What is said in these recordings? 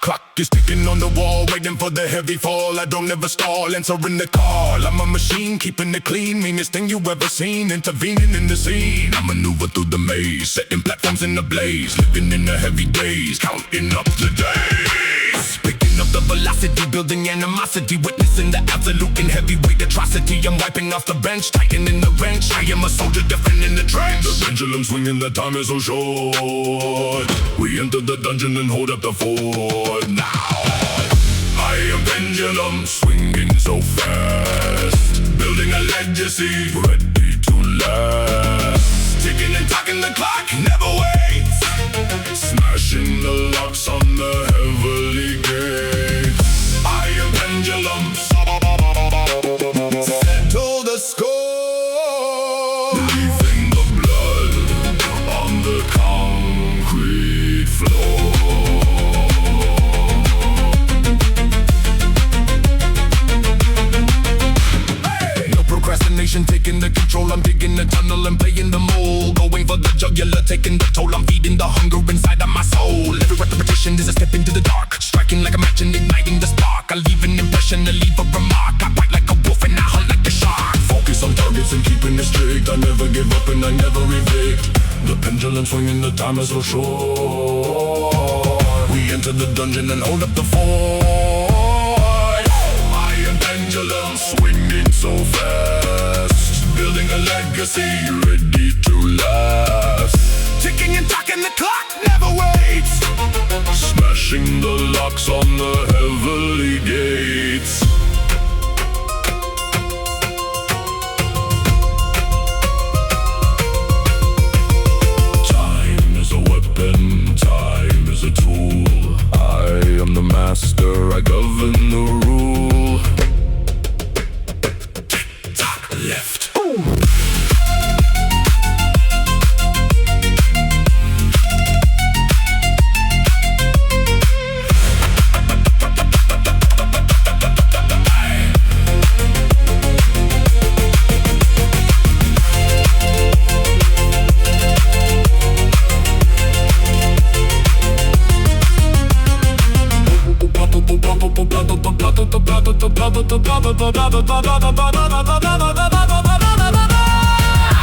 Clock is ticking on the wall, waiting for the heavy fall. I don't ever stall, answering the call. I'm a machine, keeping it clean, meanest thing you ever seen. Intervening in the scene, I maneuver through the maze, setting platforms in the blaze, living in the heavy days, counting up the days. Picking up the velocity, building animosity, witnessing the absolute and heavyweight atrocity. I'm wiping off the bench, tightening the wrench. I am a soldier defending the trench. The pendulum swinging, the time is so short. We enter the dungeon and hold up the fort. Now I am pendulum, swinging so fast, building a legacy, ready to last. Ticking and talking, the clock never waits, smashing the locks on the heavenly gates. I am pendulum, settle the score, leaving the blood on the concrete floor. Procrastination taking the control. I'm digging the tunnel and playing the mole, going for the jugular, taking the toll. I'm feeding the hunger inside of my soul. Every repetition is a step into the dark, striking like a match and igniting the spark. I leave an impression, I leave a remark. I bite like a wolf and I hunt like a shark. Focus on targets and keeping it strict. I never give up and I never evict. The pendulum swinging, the time is so short. We enter the dungeon and hold up the fort. I am pendulum, swinging so fast, building a legacy, ready to last. Ticking and talking, the clock never waits, smashing the locks on the heavenly gates. Time is a weapon, time is a tool. I am the master, I govern the rule. Left.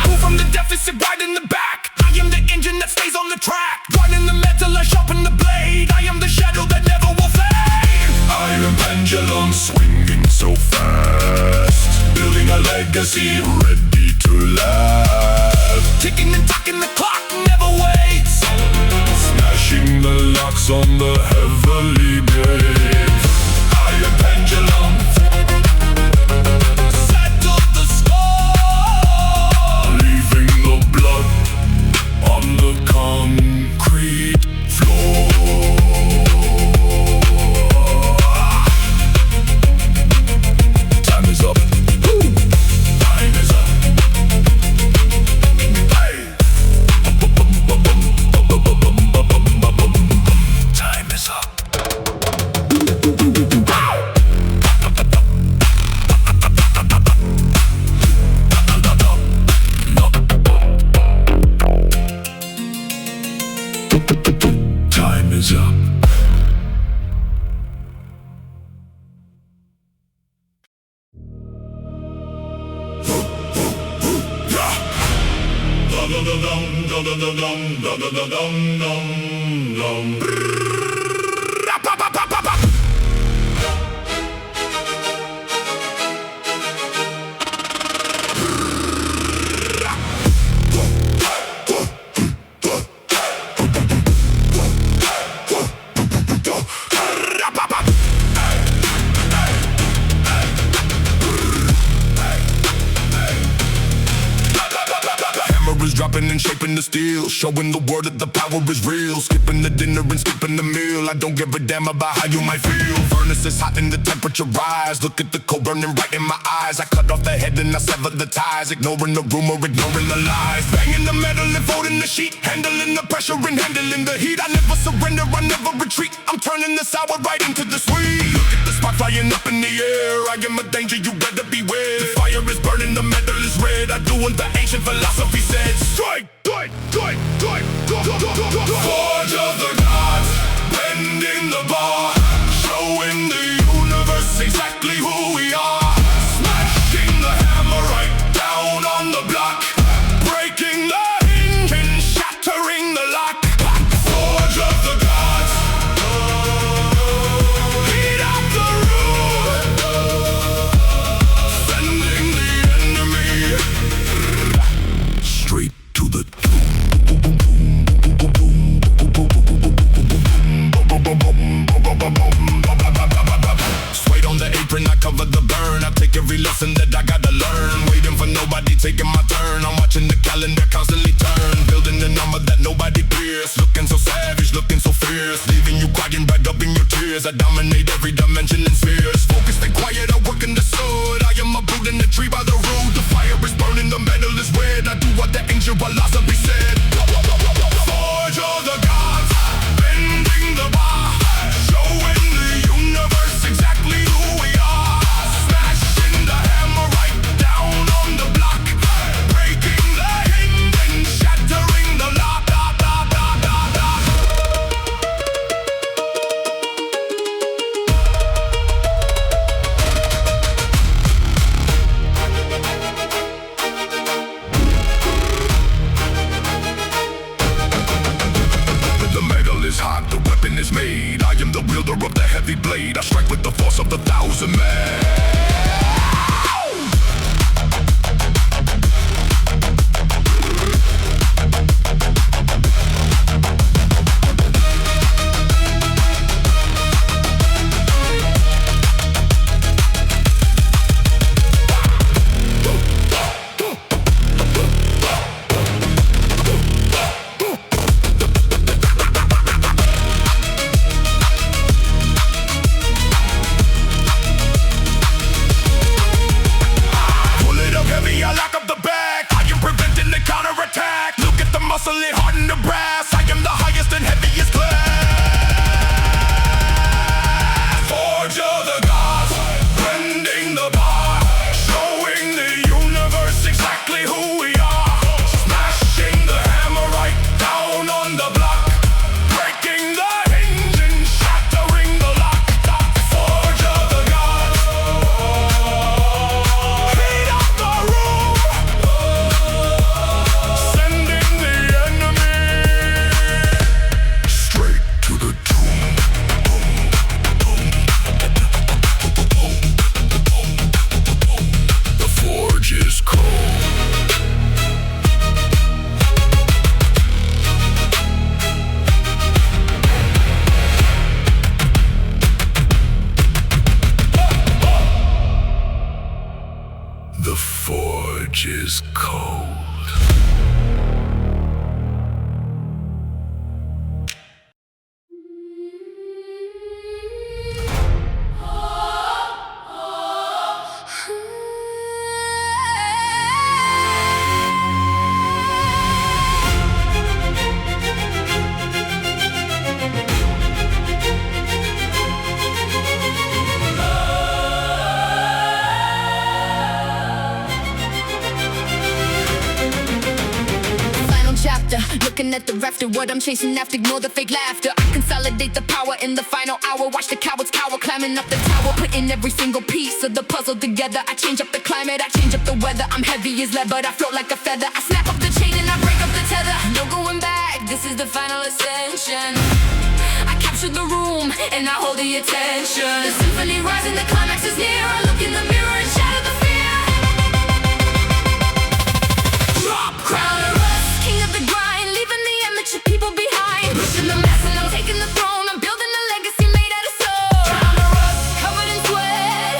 Move from the deficit right in the back. I am the engine that stays on the track, running the metal, I sharpen the blade. I am the shadow that never will fade. I am pendulum, swinging so fast, building a legacy, ready to last. Ticking and talking, the clock never waits, smashing the locks on the heavenly gates. I am pendulum, settle the score, leaving the blood on the concrete floor. Time is up. Time is up. Hey. Time is up. Time is up. Dropping and shaping the steel. steel, showing the world that the power is real. Skipping the dinner and skipping the meal, I don't give a damn about how you might feel. Furnace is hot and the temperature rise, look at the coal burning right in my eyes. I cut off the head and I sever the ties, ignoring the rumor, ignoring the lies. Banging the metal and folding the sheet, handling the pressure and handling the heat. I never surrender, I never retreat, I'm turning the sour right into the sweet. Look at the spark flying up in the air, I am a danger, you better beware. The fire is burning, the metal is red, I do what the ancient philosophy said. Strike, strike, strike, strike, forge of the gods, bending the bar, showing the universe exactly who we are. Smashing the hammer right down on the block, breaking the hinge and shattering the lock. Forge of the gods, heat up the room, sending the enemy straight to the tomb. Sweat on the apron, I cover the burn. I take every lesson that I gotta learn. Waiting for nobody, taking my turn. I'm watching the calendar constantly turn, building the number that nobody pierce. Looking so savage, looking so fierce, leaving you crying right up in your tears. I dominate every dimension and spheres. Focused and quiet, I work in the sword. I am a brute in the tree by the road. The fire is burning, the metal is red. I do what the ancient philosophy said. Forge of the gods, bending the bar, showing the universe exactly who we are. Smashing the hammer right down on the block, breaking the hinge and shattering the lock. The metal is hot, the weapon is made. I am the wielder of the heavy blade. I strike with the force of the 1,000 men. Muscle it, harden the brass. I am the highest and heaviest class. Forge of the gods, bending the bar, showing the universe exactly who we are. Smashing the hammer right down on the block, breaking the hinge and shattering the lock. Forge of the gods, heat up the room, sending the straight to the tomb. The forge is cold. The forge is cold. Looking at the rafter, what I'm chasing after, ignore the fake laughter. I consolidate the power in the final hour. Watch the cowards cower, climbing up the tower, putting every single piece of the puzzle together. I change up the climate, I change up the weather. I'm heavy as lead, but I float like a feather. I snap up the chain and I break up the tether. No going back, this is the final ascension. I capture the room and I hold the attention. The symphony rising, the climax is near. I look in the mirror and shatter the fear. Drop, crown of rust, king of the grind, leaving the amateur people behind. Pushing the mass and I'm taking the throne. I'm building a legacy made out of soul. Crown of rust, covered in sweat.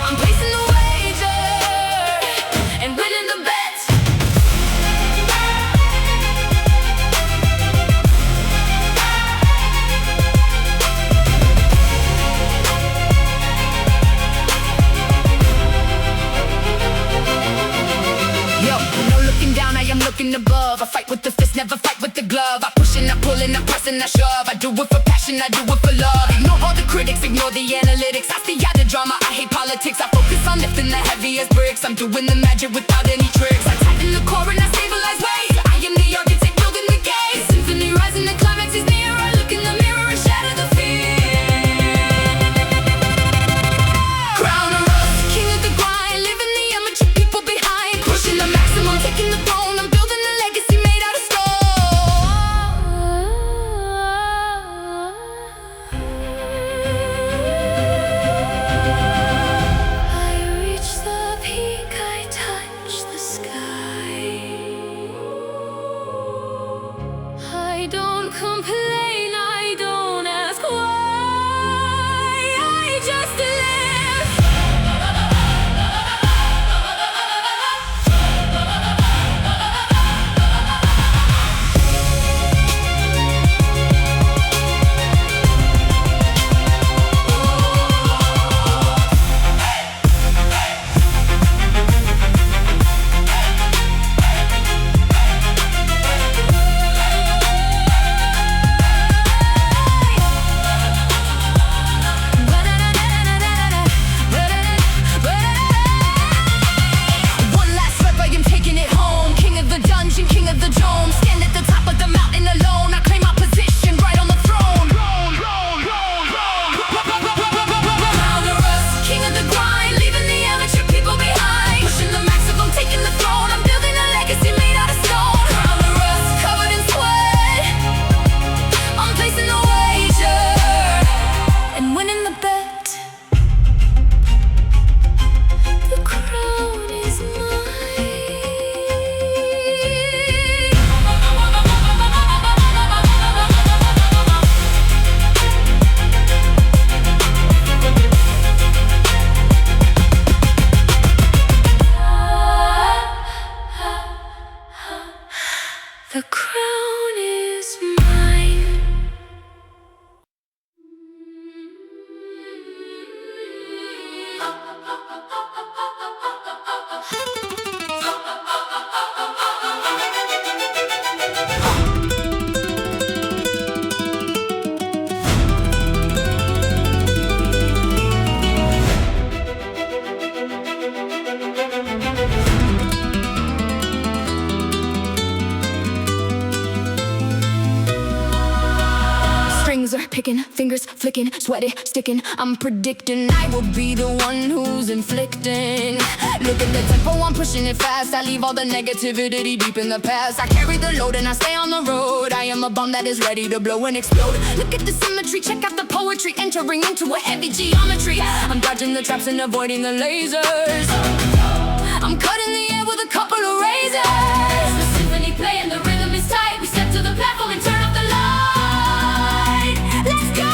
I'm placing the wager and winning the bet. fight with the fist, never fight with the glove. I push and I pull and I press and I shove. I do it for passion, I do it for love. Ignore all the critics, ignore the analytics. I stay out of drama, I hate politics. I focus on lifting the heaviest bricks. I'm doing the magic without any tricks. I tighten the core and I stabilize waves. I am the architect building the gates. Symphony rising, the climax is near. I look in the mirror and shatter the fear. Crown or rust, king of the grind, leaving the amateur people behind. Pushing the maximum, taking the throne. I'm building a legacy made out of stone. I reach the peak, I touch the sky. I don't complain, I don't ask why. I just live. One last rep, I am taking it home. King of the dungeon, king of the dome. Stand at the top of the mountain alone. I claim my position right on the throne. Crown or rust, king of the grind, leaving the amateur people behind. Pushing the maximum, taking the throne. I'm building a legacy made out of stone. Crown or rust, covered in sweat. I'm placing the wager and winning the bet. The crown is mine. The crown is mine. Strings are picking, fingers flicking, sweaty, sticking. I'm predicting I will be the one who's inflicting. Look at the tempo, I'm pushing it fast. I leave all the negativity deep in the past. I carry the load and I stay on the road. I am a bomb that is ready to blow and explode. Look at the symmetry, check out the poetry. Entering into a heavy geometry. I'm dodging the traps and avoiding the lasers. I'm cutting the air with a couple of razors. The symphony playing, the rhythm is tight. We step to the platform and turn off the light. Let's go!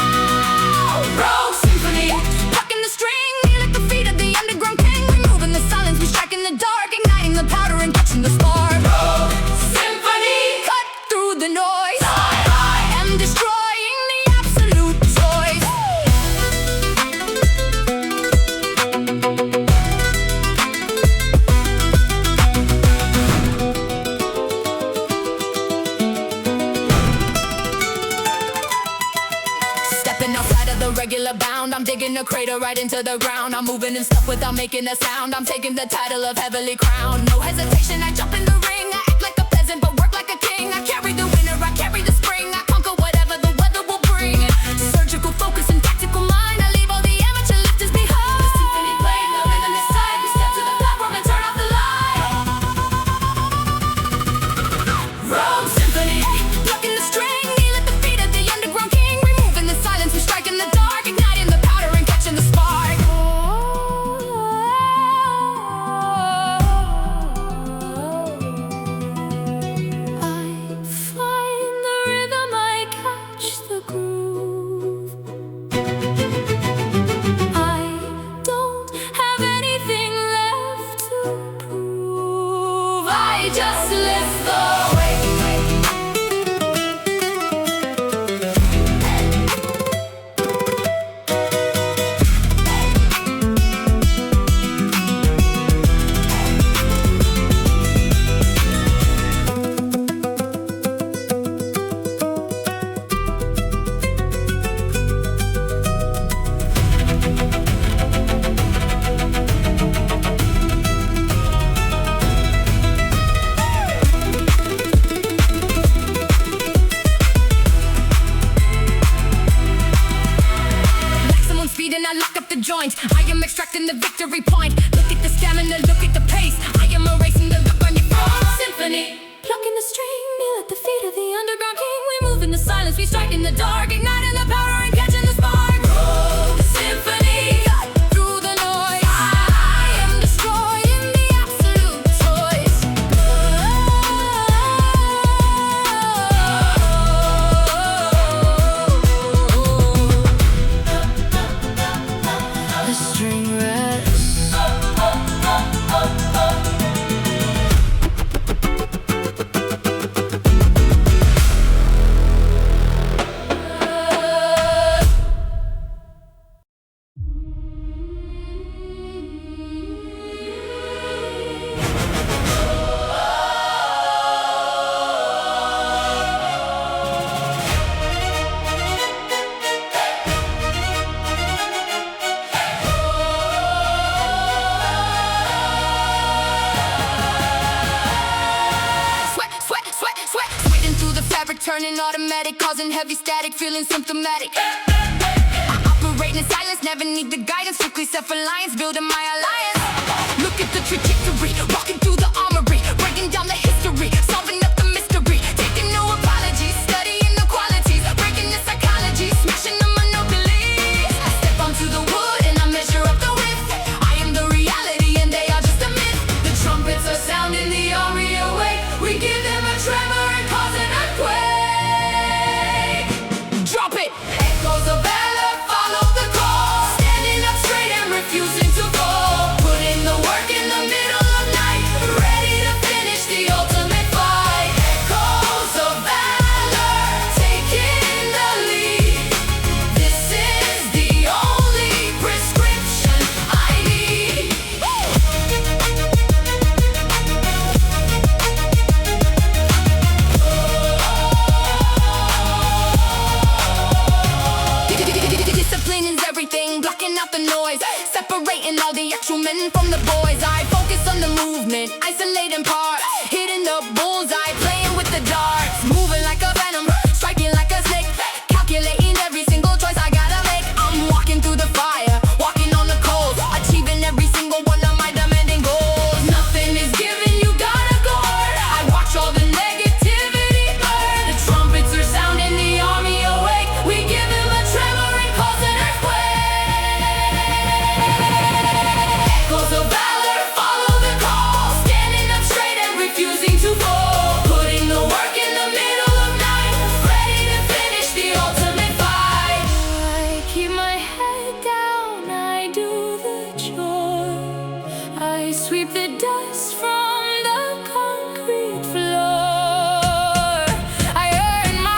Rogue symphony, plucking the string. Kneel at the feet of the underground king. Removing the silence, we strike in the dark. Igniting the powder and catching the spark. Rogue symphony, cut through the noise. I am destroying the absolute choice. Stepping outside of the regular bound. I'm digging a crater right into the ground. I'm moving and stuff without making a sound. I'm taking the title of heavily crowned. No hesitation, I jump in the ring. I act like a peasant but work like a king. I carry the winter, I carry the spring. I conquer whatever the weather will bring. Surgical focus and tactical mind. I leave all the amateur lifters behind. The symphony playing, the rhythm is tight. We step to the platform and turn off the light. Rogue symphony, plucking the string. Kneel at the feet of the underground king. Removing the silence, we strike in the dark. Igniting the powder and catching the spark. victory point. Look at the stamina, look at the pace. I am erasing the look on your face. Symphony. Plucking the string, kneel at the feet of the underground king. We move in the silence, we strike in the dark, igniting the power and catching the spark. Roll the symphony, cut through the noise. I am destroying the absolute choice. The string rests. Turning automatic, causing heavy static, feeling symptomatic. I operate in silence, never need the guidance. Strictly self-reliance, building my alliance. Look at the trajectory, walking through the armory, breaking down the history, solving up the mystery, taking no apologies, studying the qualities, breaking the psychology, smashing the monopoly. I step onto the wood and I measure up the width. I am the reality and they are just a myth. The trumpets are sounding the army awake. We give them a tremor and cause an earthquake. Drop it! Echoes of valor, follow the call. Standing up straight and refusing to fall. Put in the work in the middle of night, ready to finish the ultimate fight. Echoes of valor, taking the lead. This is the only prescription I need. Discipline is everything, blocking out the noise, separating all the actual men from the boys. I focus on the movement, isolating parts, hitting the bullseye, playing with the darts, moving like a venom, striking like a snake, calculating every single choice I gotta make. I'm walking through the fire, walking on the coals, achieving every single one of my demanding goals. Nothing is given, you gotta guard. I watch all the negativity burn. The trumpets are sounding, the army awake. We give them a tremor and cause an earthquake. Echoes of valor, follow the call. Standing up straight and refusing to fall. Putting the work in the middle of night, ready to finish the ultimate fight. I keep my head down, I do the chore. I sweep the dust from the concrete floor. I earn my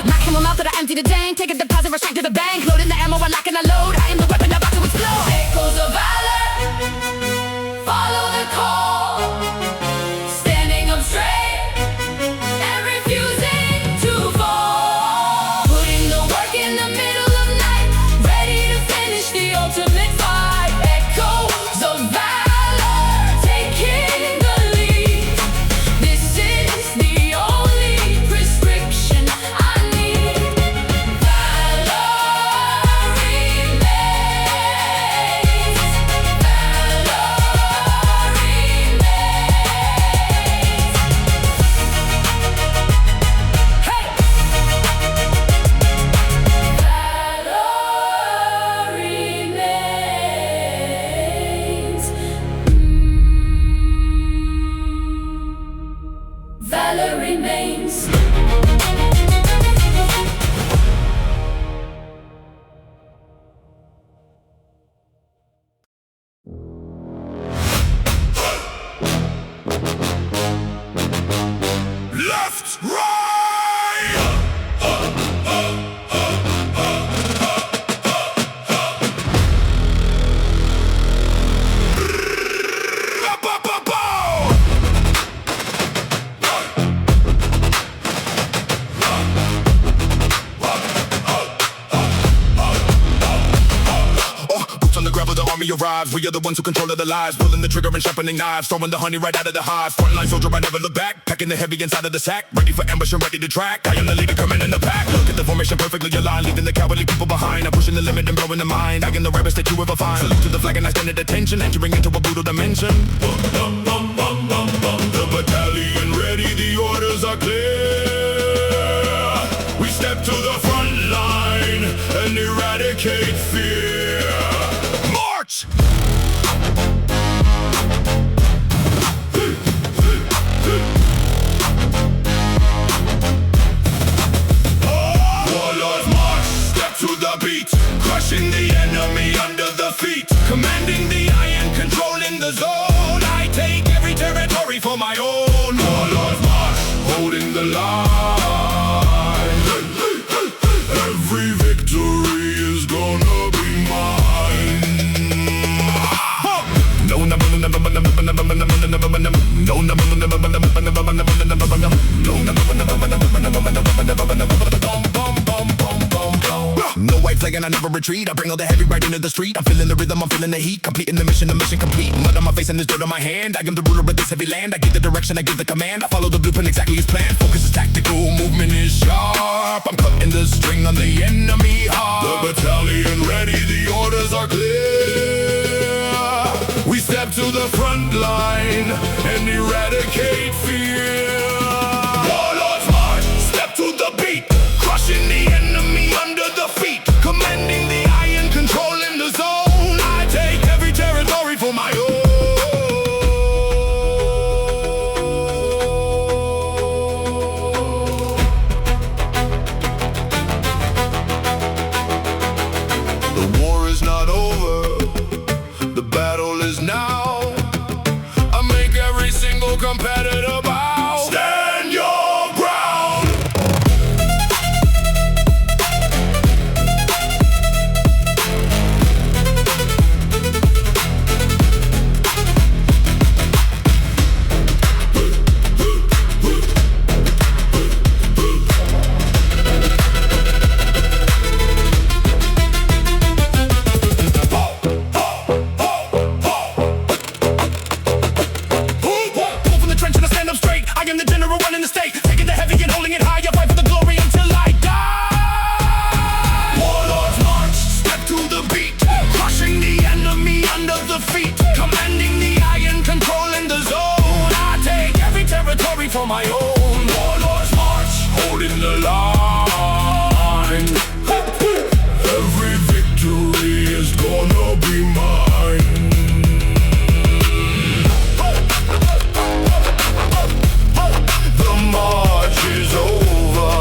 Maximum amount that I empty the tank, take a deposit, rush straight to the bank, loading the ammo, unlocking the load. I am the weapon about to explode. Echoes of valor, follow the call. Standing up straight and refusing to fall. Putting the work in the middle of night, ready to finish the ultimate fight. Echoes of valor, taking the lead. This is the only prescription I need. Valor remains. Valor remains. Left, right! enemy arrives. We are the ones who control the lives, pulling the trigger and sharpening knives, throwing the honey right out of the hive. Frontline soldier, I never look back, packing the heavy inside of the sack, ready for ambush and ready to track. I am the leader coming in the pack. Look at the formation perfectly aligned, leaving the cowardly people behind. I'm pushing the limit and blowing the mind. I am the rarest that you ever find. Salute to the flag and I stand at attention, entering into a brutal dimension. The battalion ready, the orders are clear. We step to the front line and eradicate fear. March! Warlords march, step to the beat, crushing the enemy under the feet, commanding the iron, controlling the zone. I take every territory for my own. Warlords march, holding the line. Every victory is gonna be mine. No, no, no, no, no, no, no, no, no, no, no, no white flag and I never retreat. I bring all the heavy right into the street. I'm feeling the rhythm, I'm feeling the heat. Completing the mission complete. Mud on my face and there's dirt on my hand. I am the ruler of this heavy land. I give the direction, I give the command. I follow the blueprint exactly as planned. Focus is tactical, movement is sharp. I'm cutting the string on the enemy heart. The battalion ready, the orders are clear. We step to the front line and eradicate fear. Warlords march, step to the beat, crushing the enemy under the feet, commanding the iron, controlling the zone. I take every territory for my own. The war is not over, the battle is now. I make every single competitor bow. Stand your ground. Pull from the trench and I stand up straight. I am the general running the state, taking the heavy and holding it high. I fight for the glory until I die. Warlords march, step to the beat, crushing the enemy under the feet, commanding the iron, controlling the zone. I take every territory for my own. Warlords march, holding the line. Every victory is gonna be mine. The march is over.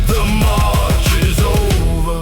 The march is over.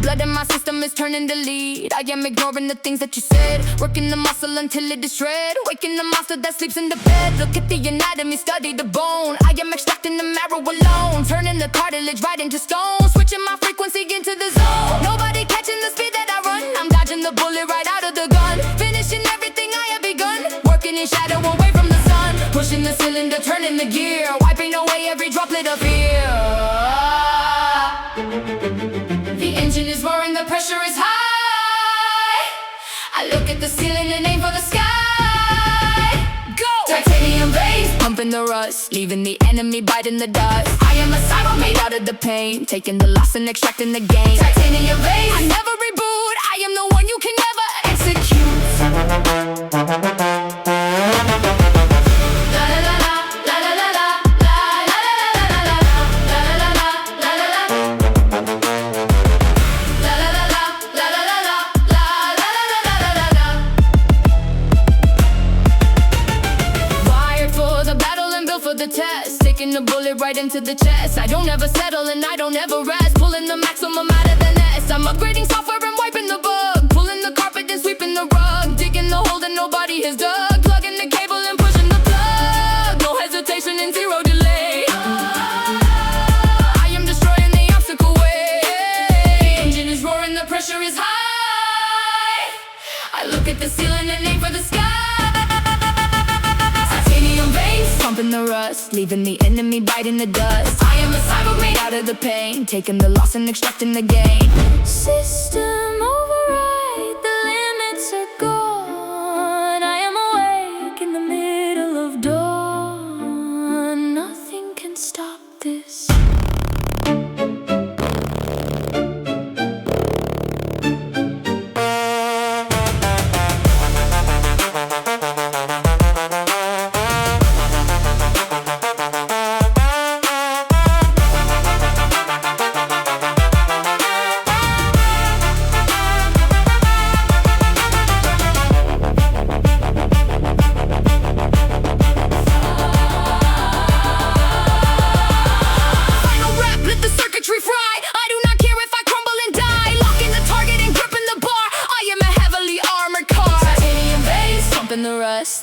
Blood in my system is turning to lead. I am ignoring the things that you said, working the muscle until it is shred, waking the monster that sleeps in the bed. Look at the anatomy, study the bone. I am extracting the marrow alone, turning the cartilage right into stone, switching my frequency into the zone. Nobody catching the speed that I run. I'm dodging the bullet right out of the gun, finishing everything I have begun, working in shadow away from the sun, pushing the cylinder, turning the gear, wiping away every droplet of fear. The engine is roaring, the pressure is high. I look at the ceiling and aim for the sky. Go! Titanium blades, pumping the rust, leaving the enemy biting the dust. I am a cyber made out of the pain, taking the loss and extracting the gain. Titanium blades, I never reboot. I am the one you can never execute. La la la la, la la la la, la la la la la la, la la la la la la. La la la la, la la la la, la la la la la la la. right into the chest. I don't ever settle and I don't ever rest. Pulling the maximum out of the nest. I'm upgrading software and wiping the bug. Pulling the carpet and sweeping the rug. Digging the hole that nobody has dug. Plugging the cable and pushing the plug. No hesitation and zero delay. I am destroying the obstacle way. The engine is roaring, the pressure is high. I look at the ceiling and aim for the sky. Titanium veins, pumping the rust, leaving the enemy biting the dust. I am a cyborg made out of the pain, taking the loss and extracting the gain. System override, the limits are gone. I am awake in the middle of dawn. Nothing can stop this.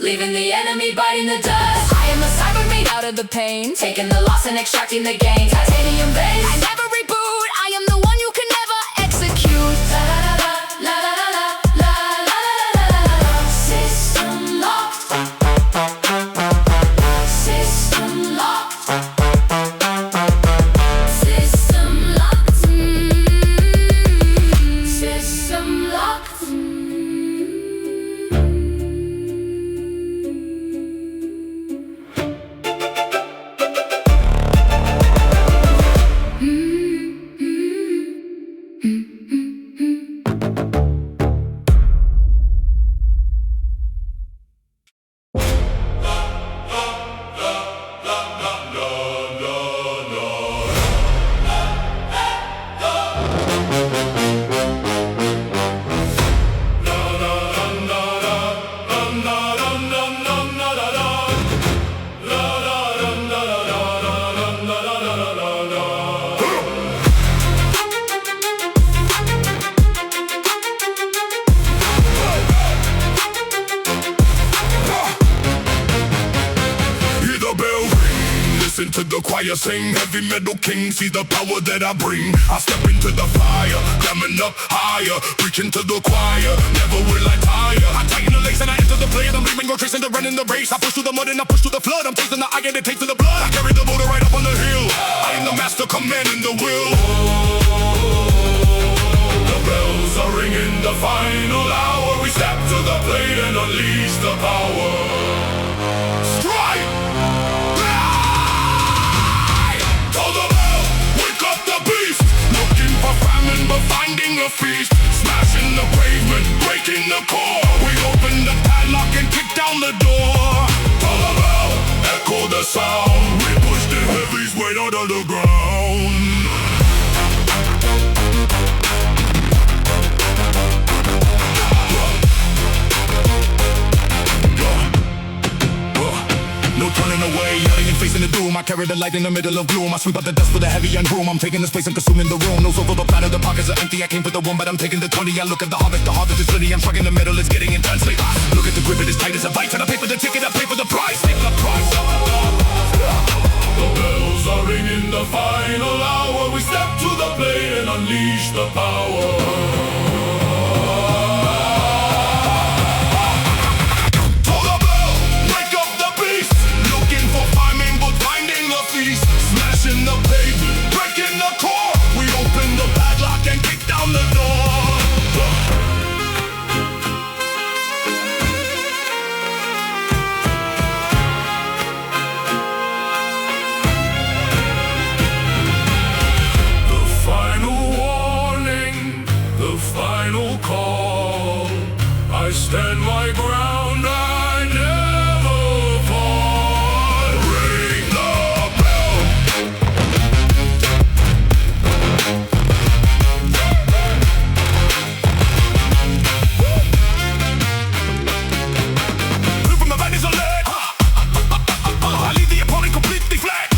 Leaving the enemy biting the dust. I am a cyborg made out of the pain, taking the loss and extracting the gain. Titanium base, I never reboot. I am the one you can never execute. La la la la la la la la la la la. System locked. System locked. System locked. System locked. Listen to the choir sing, heavy metal king, see the power that I bring. I step into the fire, climbing up higher, preaching to the choir, never will I tire. I tighten the lace and I enter the play, and I'm leaving no trace into running the race. I push through the mud and I push through the flood, I'm tasting the iron and tasting the blood. I carry the motor right up on the hill, I am the master commanding the will. The bells are ringing, the final hour, we step to the plate and unleash the power. Strike! But finding a feast, smashing the pavement, breaking the core. We open the padlock and kick down the door. Call the bell, echo the sound. We push the heavies way out of the ground. No turning away, alien facing the doom. I carry the light in the middle of gloom. I sweep out the dust with a heavy and broom. I'm taking this place and consuming the room. No silver but platter, the pockets are empty. I came for the one, but I'm taking the 20. I look at the harvest is plenty. I'm striking the middle, it's getting intensely. Look at the grip, it is tight as a vice. And I pay for the ticket, I pay for the price. Take the price. The bells are ringing, the final hour. We step to the plate and unleash the power. Smashing the pavement, breaking the core. We open the padlock and kick down the door. The final warning, the final call. I stand my ground, I never fall. Ring the bell. Live from the banners of lead. I leave the opponent completely flat.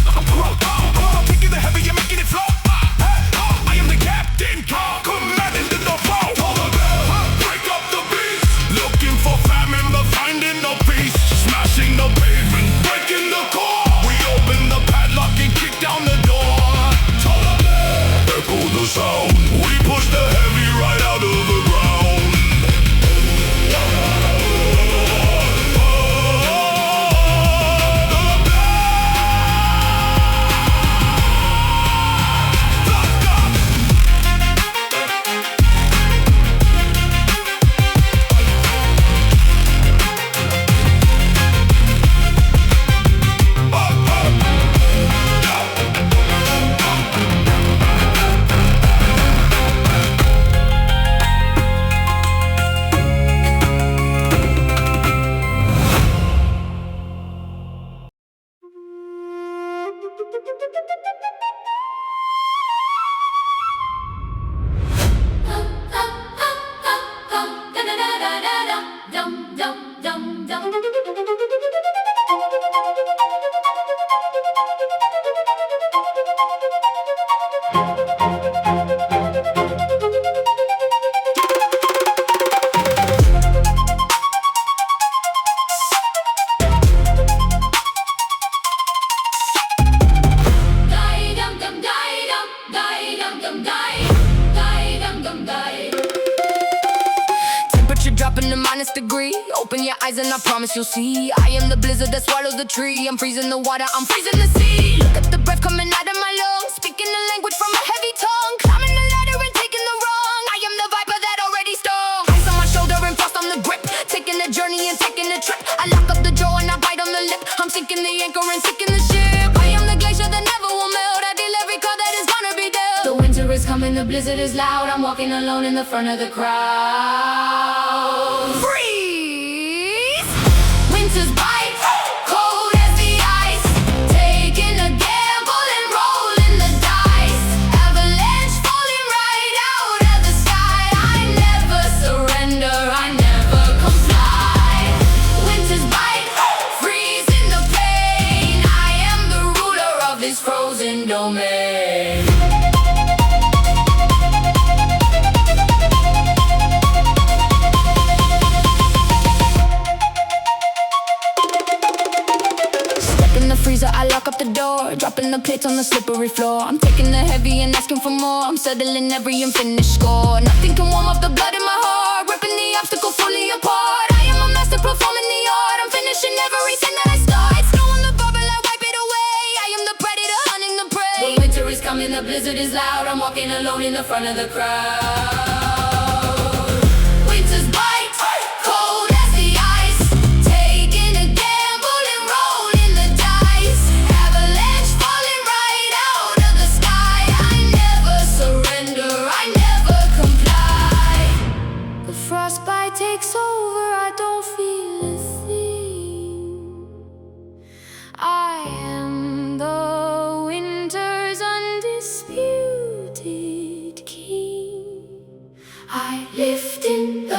degree. Open your eyes and I promise you'll see. I am the blizzard that swallows the tree. I'm freezing the water, I'm freezing the sea. Look at the breath coming out of my lungs, speaking the language from a heavy tongue, climbing the ladder and taking the rung. I am the viper that already stung. Ice on my shoulder and frost on the grip, taking a journey and taking a trip. I lock up the jaw and I bite on the lip. I'm sinking the anchor and sinking the ship. I am the glacier that never will melt. I deal every card that is gonna be dealt. The winter is coming, the blizzard is loud. I'm walking alone in the front of the crowd. Freeze! Winter's bite, cold as the ice. Taking a gamble and rolling the dice. Avalanche falling right out of the sky. I never surrender, I never comply. Winter's bite, freezing the pain. I am the ruler of this frozen domain. Freezer, I lock up the door, dropping the plates on the slippery floor. I'm taking the heavy and asking for more. I'm settling every unfinished score. Nothing can warm up the blood in my heart, ripping the obstacle fully apart. I am a master performing the art. I'm finishing everything that I start. Snow on the bubble, I wipe it away. I am the predator hunting the prey. The winter is coming, the blizzard is loud. I'm walking alone in the front of the crowd. Winter's bite, cold as the ice. Taking a gamble and rolling the dice. Avalanche falling right out of the sky. I never surrender, I never comply. The frostbite takes over, I don't feel a thing. I am the winter's undisputed king. I lift in the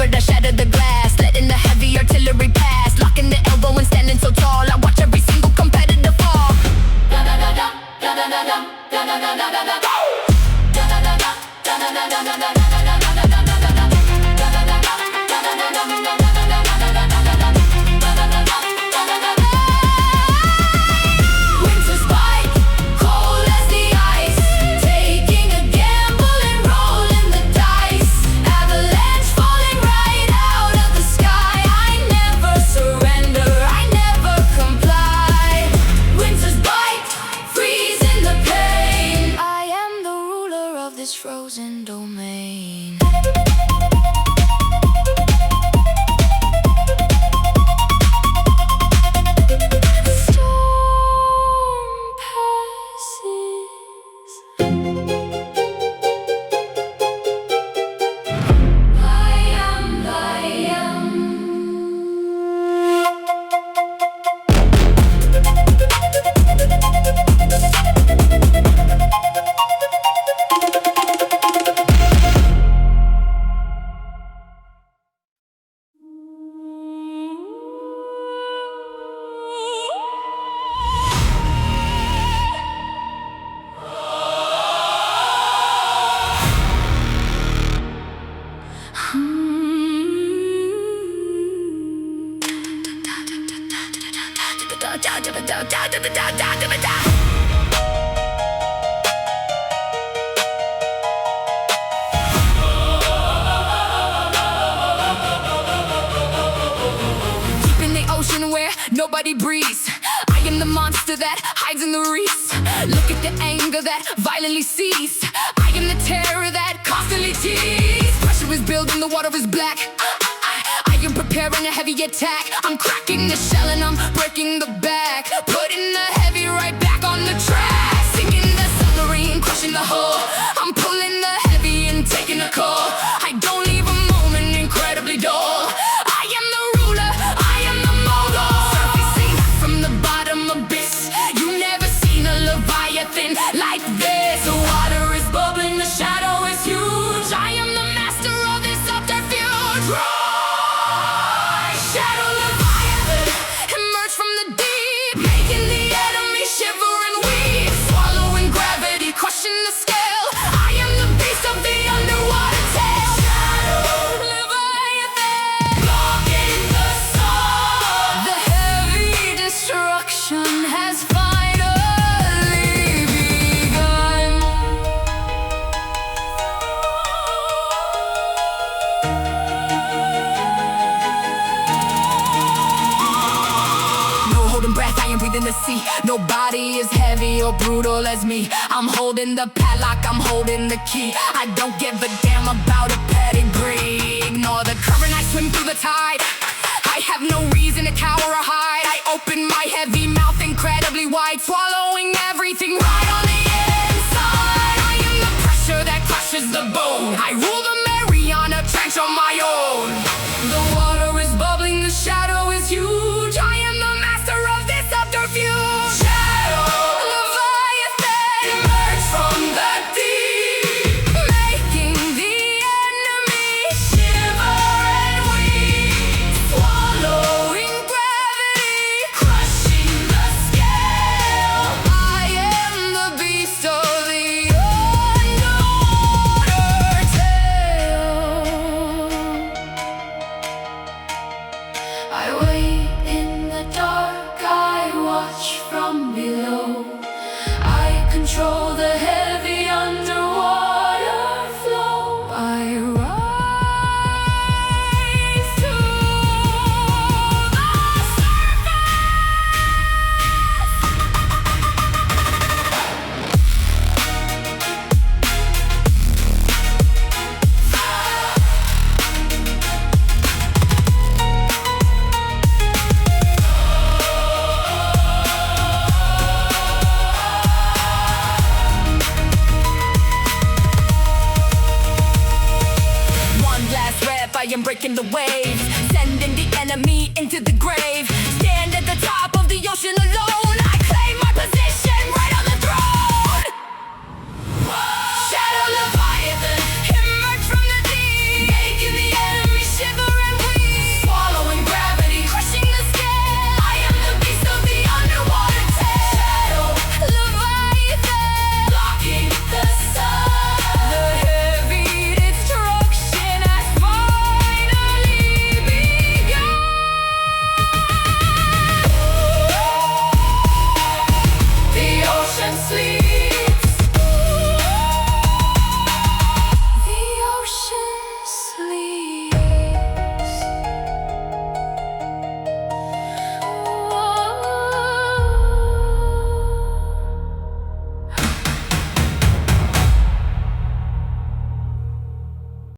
I shattered the glass, letting the heavy artillery pass. Locking the elbow and standing so tall, I watch every single competitor fall. Da da da da, da da da da, da da da da da da. Da da da da, da da da da da da da da da da da da da da. Winter's bite, cold as the ice. Taking a gamble and rolling the dice. Avalanche falling right out of the sky. I never surrender, I never comply. Winter's bite, freezing the pain. I am the ruler of this frozen domain. Deep in the ocean where nobody breathes, I am the monster that hides in the reefs. Look at the anger that violently seized. I am the terror that constantly teased. Pressure is building, the water is black. I am preparing a heavy attack. I'm cracking the shell and I'm breaking the back. Putting the heavy right back on the track. Sinking the submarine, crushing the hull. I'm pulling the heavy and taking a call. I don't leave a moment incredibly dull. I am the ruler, I am the mogul. Surfacing from the bottom abyss. You never seen a Leviathan like this. The water is bubbling, the shadow is huge. I am the master of this subterfuge. breathe in the sea. Nobody is heavy or brutal as me. I'm holding the padlock, I'm holding the key. I don't give a damn about a pedigree. Ignore the current, I swim through the tide. I have no reason to cower or hide. I open my heavy mouth incredibly wide, swallowing everything right on the inside. I am the pressure that crushes the bone. I rule the Mariana Trench on my own. The water is bubbling, the shadow is huge. I am the master of this subterfuge. Shadow, Leviathan, emerge from the deep, making the enemy shiver and weep. Swallowing gravity, crushing the scale. I am the beast of the underwater tale. I wait in the dark, I watch from below. I control the heavy underwater flow. I rise to the I am breaking the waves, sending the enemy into the grave. Stand at the top of the ocean alone.